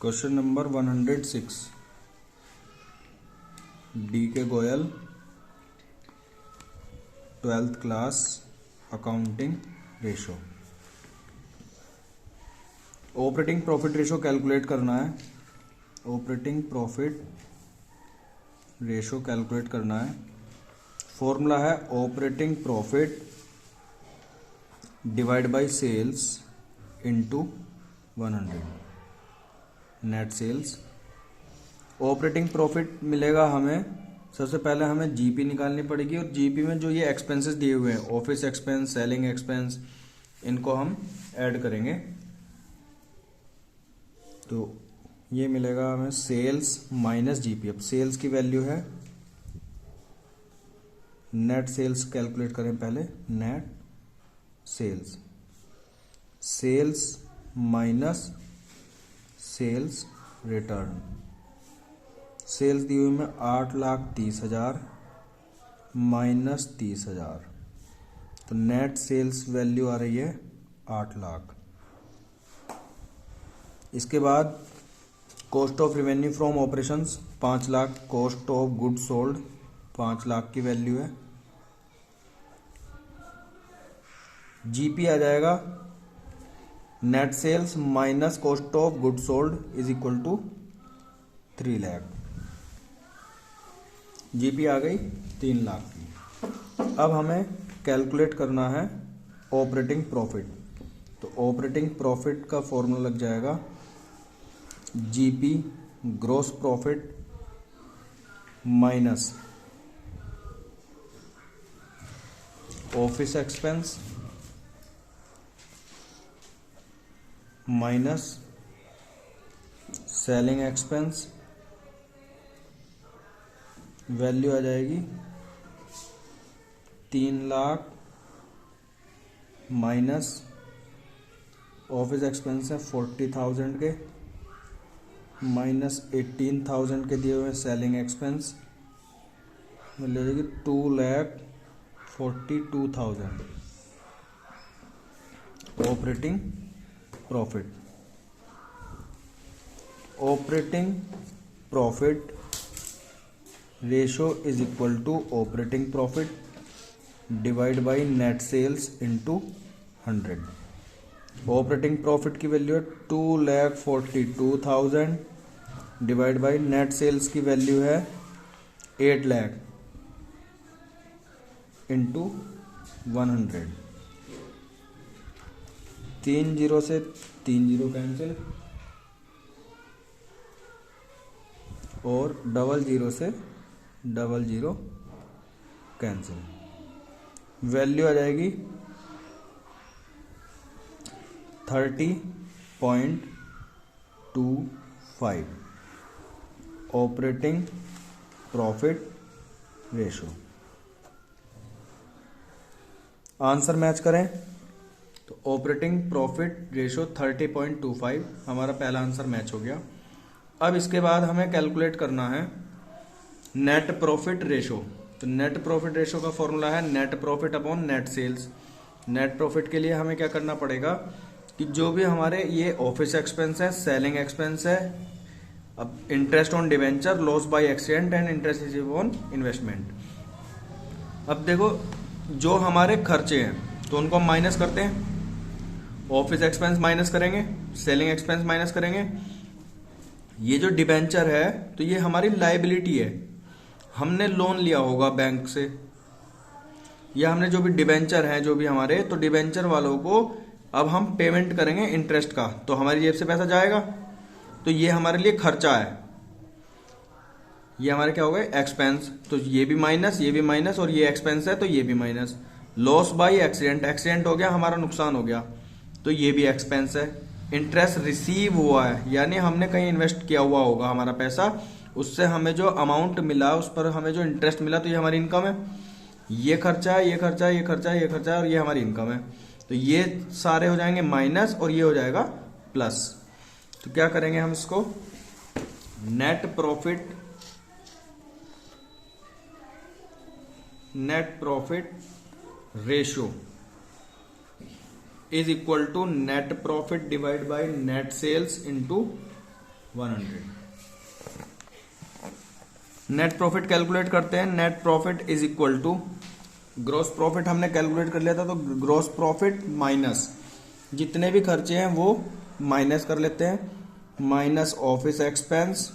Question number 106 D के Goyal 12th class accounting ratio. Operating profit ratio calculate करना है। Operating profit ratio calculate करना है। फॉर्मूला है operating profit divide by sales into 100 net sales. Operating profit मिलेगा हमें, सबसे पहले हमें जीपी निकालनी पड़ेगी और जीपी में जो ये एक्सपेंसेस दिए हुए हैं ऑफिस एक्सपेंस, सेलिंग एक्सपेंस, इनको हम ऐड करेंगे तो ये मिलेगा हमें सेल्स माइनस जीपी। अब सेल्स की वैल्यू है, नेट सेल्स कैलकुलेट करें पहले। Net sales, sales minus sales return. Sales दी हुई में 8,30,000 माइनस 30,000, तो नेट सेल्स वैल्यू आ रही है 8 लाख। इसके बाद cost of revenue from operations 5 lakh, cost of good sold 5 lakh की वैल्यू है। जीपी आ जाएगा net sales minus cost of good sold is equal to 3 lakh. GP आ गई 3 लाख की। अब हमें कैलकुलेट करना है ऑपरेटिंग प्रॉफिट। तो ऑपरेटिंग प्रॉफिट का फॉर्मूला लग जाएगा GP gross profit minus office expense minus selling expense. Value आ जाएगी 3 लाख माइनस ऑफिस एक्सपेंस है 40,000 के, माइनस 18,000 के दिए हुए सेलिंग एक्सपेंस, वैल्यू आ जाएगी 2,42,000। Operating profit, operating profit ratio is equal to operating profit divide by net sales into 100। Operating profit की वैल्यू है 2,42,000 डिवाइड बाय नेट सेल्स की वैल्यू है 8 लाख इंटू 100। 3 जीरो से 3 जीरो कैंसिल और 00 से 00 कैंसिल। वैल्यू आ जाएगी 30.25 operating profit ratio. Answer match करें तो ऑपरेटिंग प्रॉफिट रेशो 30.25 हमारा पहला आंसर मैच हो गया। अब इसके बाद हमें कैलकुलेट करना है नेट प्रॉफिट रेशो। तो नेट प्रॉफिट रेशो का फॉर्मूला है net profit upon net sales. Net profit के लिए हमें क्या करना पड़ेगा कि जो भी हमारे ये ऑफिस एक्सपेंस है, सेलिंग एक्सपेंस है, अब interest on debenture, loss by accident and interest receive on investment. अब देखो जो हमारे खर्चे हैं तो उनको हम माइनस करते हैं। ऑफिस एक्सपेंस माइनस करेंगे, सेलिंग एक्सपेंस माइनस करेंगे। ये जो डिबेंचर है तो ये हमारी लायबिलिटी है, हमने लोन लिया होगा बैंक से, या हमने जो भी डिबेंचर है जो भी हमारे, तो डिबेंचर वालों को अब हम पेमेंट करेंगे इंटरेस्ट का, तो हमारी जेब से पैसा जाएगा, तो ये हमारे लिए खर्चा है। ये हमारे क्या हो गए एक्सपेंस, तो ये भी माइनस, ये भी माइनस, और ये एक्सपेंस है तो ये भी minus. Loss by accident, accident हो गया हमारा, नुकसान हो गया, तो ये भी एक्सपेंस है। इंटरेस्ट रिसीव हुआ है यानी हमने कहीं इन्वेस्ट किया हुआ होगा हमारा पैसा, उससे हमें जो अमाउंट मिला उस पर हमें जो इंटरेस्ट मिला, तो ये हमारी इनकम है। ये खर्चा है, ये खर्चा है, ये खर्चा है, ये खर्चा है, और ये हमारी इनकम है। तो ये सारे हो जाएंगे माइनस और ये हो जाएगा प्लस। तो क्या करेंगे हम इसको, net profit ratio is equal to net profit divide by net sales into 100। Net profit calculate करते हैं। Net profit is equal to, gross profit हमने कैलकुलेट कर लिया था, तो ग्रॉस प्रॉफिट माइनस जितने भी खर्चे हैं वो माइनस कर लेते हैं, minus office expense,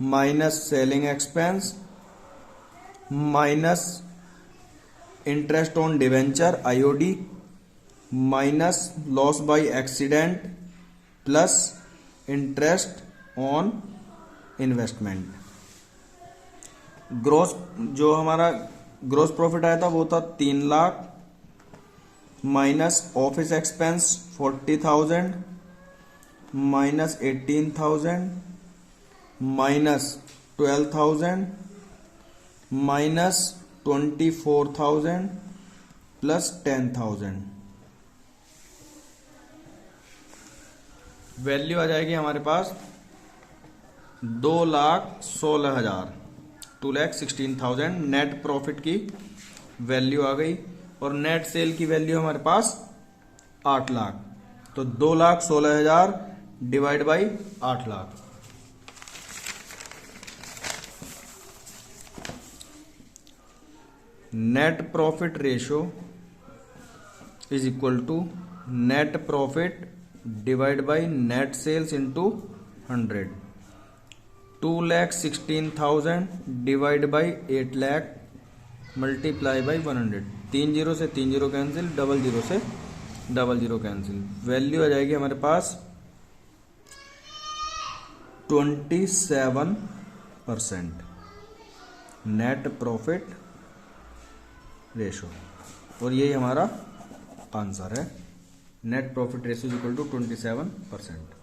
minus selling expense, minus interest on debenture IOD, minus loss by accident, plus interest on investment. Gross जो हमारा ग्रॉस प्रॉफिट आया था वो था 3 lakh, minus office expense 40,000, minus 18,000, minus 12,000, minus 24,000, plus 10,000। Value आ जाएगी हमारे पास 2,16,000, 2,16,000 नेट प्रॉफिट की वैल्यू आ गई। और नेट सेल की वैल्यू हमारे पास 8 लाख, तो 2,16,000 divide by 8 lakh. Net profit ratio is equal to net profit divide by net sales into 100। 2,16,000 divide by 8 lakh multiply by 100। 3 zero से 3 जीरो कैंसिल, डबल जीरो से डबल जीरो कैंसिल। वैल्यू आ जाएगी हमारे पास 27% net profit ratio. और यही हमारा answer है, net profit ratio equal to 27%।